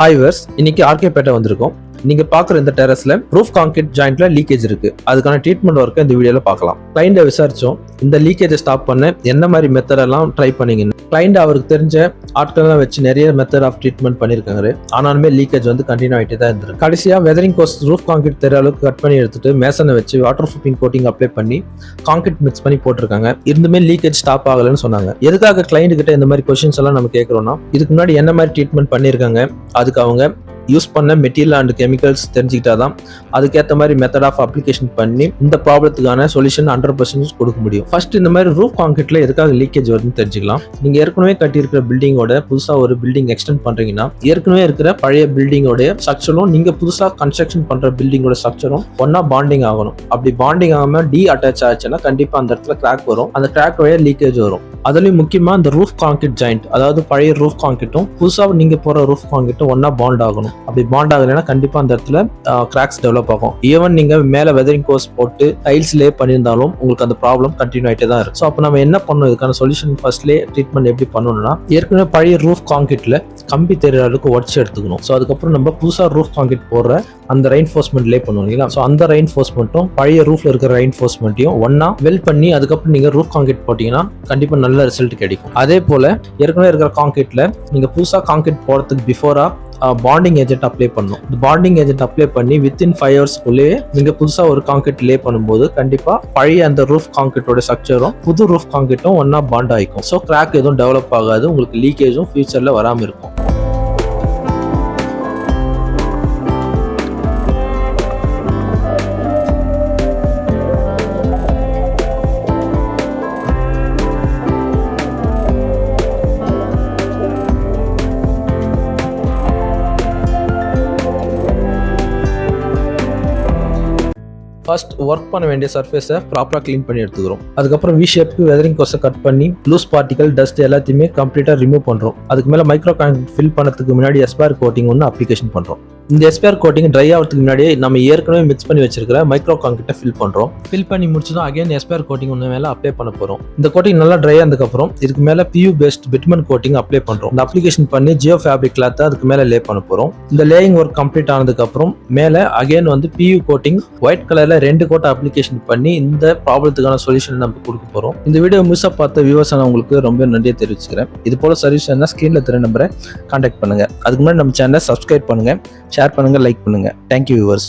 Hi verse, இன்னைக்கு RK பேட்டை வந்திருக்கோம். நீங்க பாக்குற இந்த டெரஸ்ல ரூஃப் கான்கிரீட் ஜாயிண்ட்ல லீக்கேஜ் இருக்கு. அதுக்கான ட்ரீட்மெண்ட் ஒர்க்கை இந்த வீடியோல பார்க்கலாம். கிளைண்ட விசாரிச்சோம், இந்த லீக்கேஜை ஸ்டாப் பண்ண என்ன மாதிரி மெத்தட் எல்லாம் ட்ரை பண்ணீங்கன்னு. கிளைண்ட் அவருக்கு தெரிஞ்ச ஆட்கள்லாம் வச்சு நிறைய மெத்தட் ஆஃப் ட்ரீட்மெண்ட் பண்ணிருக்காங்க. ஆனாலுமே லீக்கேஜ் கண்டினியூ ஆகிட்டே தான் இருந்திருக்கு. கடைசியா வெதரிங் கோர்ஸ் ரூஃப் கான்கிரீட் தெரிய அளவுக்கு கட் பண்ணி எடுத்துட்டு மேசனை வச்சு வாட்டர் ப்ரூஃபிங் கோட்டிங் அப்ளை பண்ணி கான்கிரீட் மிக்ஸ் பண்ணி போட்டிருக்காங்க. இருந்துமே லீக்கேஜ் ஸ்டாப் ஆகலன்னு சொன்னாங்க. எதுக்காக கிளைண்ட் கிட்ட இந்த மாதிரி கொஸ்டின்ஸ் எல்லாம் நம்ம கேட்கறோம்னா, இதுக்கு முன்னாடி என்ன மாதிரி ட்ரீட்மெண்ட் பண்ணிருக்காங்க, அதுக்கு அவங்க யூஸ் பண்ண மெட்டீரியல் அண்ட் கெமிக்கல்ஸ் தெரிஞ்சுக்கிட்டாதான் அதுக்கேற்ற மாதிரி மெத்தட் ஆஃப் அப்ளிகேஷன் பண்ணி இந்த ப்ராப்ளத்துக்கான சொல்யூஷன் 100% கொடுக்க முடியும். ஃபர்ஸ்ட் இந்த மாதிரி ரூஃப் கான்கிரீட்ல எதுக்காக லீக்கேஜ் வருதுன்னு தெரிஞ்சுக்கலாம். நீங்க ஏற்கனவே கட்டியிருக்கிற பில்டிங்கோட புதுசா ஒரு பில்டிங் எக்ஸ்டெண்ட் பண்றீங்கன்னா, ஏற்கனவே இருக்கிற பழைய பில்டிங்கோட ஸ்ட்ரக்சரும் நீங்க புதுசா கன்ஸ்ட்ரக்ஷன் பண்ற பில்டிங்கோட ஸ்ட்ரக்சரும் ஒன்னா பாண்டிங் ஆகணும். அப்படி பாண்டிங் ஆகாம டி அட்டாச் ஆச்சுன்னா கண்டிப்பா அந்த இடத்துல கிராக் வரும். அந்த கிராக் வழியா லீக்கேஜ் வரும். அதுலயும் முக்கியமா இந்த ரூஃப் கான்கிரீட் ஜாயிண்ட், அதாவது பழைய ரூஃப் கான்கிரீட்டும் புதுசா நீங்க போற ரூஃப் கான்கிரீட்டும் ஒன்னா பாண்ட் ஆகணும். அப்படி பாண்ட் ஆகலைன்னா கண்டிப்பா அந்த இடத்துல கிராக்ஸ் டெவலப் ஆகும். ஈவன் நீங்க மேல வெதரிங் கோர்ஸ் போட்டு டைல்ஸ் லே பண்ணியிருந்தாலும் உங்களுக்கு அந்த ப்ராப்ளம் கண்டினியூ ஆகிட்டே தான் இருக்கும். ஸோ அப்போ நம்ம என்ன பண்ணணும், இதுக்கான சொல்யூஷன் ஃபர்ஸ்ட்லேயே ட்ரீட்மெண்ட் எப்படி பண்ணணும்னா, ஏற்கனவே பழைய ரூஃப் கான்கிரீட்ல கம்பி தெரியற அளவுக்கு உடச்சு எடுத்துக்கணும். ஸோ அதுக்கப்புறம் நம்ம புதுசா ரூஃப் கான்கிரீட் போடுற அந்த ரெயின்ஃபோர்ஸ்மெண்ட் லே பண்ணுவோம் இல்லைங்களா. ஸோ அந்த ரெயின்ஃபோர்ஸ்மெண்ட்டும் பழைய ரூஃப்ல இருக்கிற ரெயின்ஃபோர்ஸ்மெண்ட்டையும் ஒன்னா வெல் பண்ணி அதுக்கப்புறம் நீங்க ரூஃப் கான்கிரீட் போட்டீங்கன்னா கண்டிப்பா நல்ல ரிசல்ட் கிடைக்கும். அதே போல ஏற்கனவே இருக்கிற கான்கிரீட்ல நீங்க புதுசா கான்கிரீட் போடுறதுக்கு பிஃபோரா பாண்டிங் ஏஜென்ட் அப்ளை பண்ணணும். இந்த பாண்டிங் ஏஜென்ட் அப்ளை பண்ணி வித்தின் 5 ஹவர்ஸ்க்குள்ளேயே நீங்க புதுசா ஒரு கான்கிரீட் லே பண்ணும்போது கண்டிப்பா பழைய அந்த ரூஃப் கான்கிரீட்டோட ஸ்ட்ரக்சரும் புது ரூஃப் கான்கிரீட்டும் ஒன்னா பாண்ட் ஆகிக்கும். ஸோ கிராக் எதுவும் டெவலப் ஆகாது, உங்களுக்கு லீக்கேஜும் ஃபியூச்சர்ல வராம இருக்கும். ஃபர்ஸ்ட் ஒர்க் பண்ண வேண்டிய சர்ஃபேஸை ப்ராப்பராக க்ளீன் பண்ணி எடுத்துக்கிறோம். அதுக்கப்புறம் வி ஷேப்புக்கு வெதரிங் கோர்ஸை கட் பண்ணி லூஸ் பார்ட்டிகல் டஸ்ட் எல்லாத்தையுமே கம்ப்ளீட்டாக ரிமூவ் பண்ணுறோம். அதுக்கு மேலே மைக்ரோ கான்கிரீட் ஃபில் பண்ணதுக்கு முன்னாடி எஸ்பயர் கோட்டிங் ஒன்று அப்ளிகேஷன் பண்ணுறோம். இந்த எஸ்பயர் கோட்டிங் ட்ரை ஆகிறதுக்கு முன்னாடியே நம்ம ஏற்கனவே மிக்ஸ் பண்ணி வச்சிருக்கிற மைக்ரோ கான்கிரீட்டை ஃபில் பண்ணுறோம். ஃபில் பண்ணி முடிச்சதும் அகைன் எஸ்பயர் கோட்டிங் ஒன்று மேலே அப்ளை பண்ண போகிறோம். இந்த கோட்டிங் நல்லா ட்ரை ஆனதுக்கப்புறம் இதுக்கு மேலே PU பேஸ்ட் பிட்மன் கோட்டிங் அப்ளை பண்ணுறோம். இந்த அப்ளிகேஷன் பண்ணி ஜியோ ஃபேப்ரிக் கிளாத்தை அதுக்கு மேலே லே பண்ண போகிறோம். இந்த லேயிங் ஒர்க் கம்ப்ளீட் ஆனதுக்கப்புறம் மேலே அகைன் PU கோட்டிங் ஒயிட் கலரில் 2 கோட்டை அப்ளிகேஷன் பண்ணி இந்த ப்ராப்ளத்துக்கான சொல்யூஷன் நம்ம கொடுக்க போகிறோம். இந்த வீடியோ மிஸ் பார்த்த வியூவர்ஸ் உங்களுக்கு ரொம்ப நன்றியை தெரிவிச்சுக்கிறேன். இது போல சொல்யூஷன் ஸ்க்ரீனில் தெரிய நம்பரை கான்டாக்ட் பண்ணுங்க. அதுக்கு முன்னாடி நம்ம சேனலை சப்ஸ்கிரைப் பண்ணுங்க, ஷேர் பண்ணுங்க, லைக் பண்ணுங்க. Thank you viewers.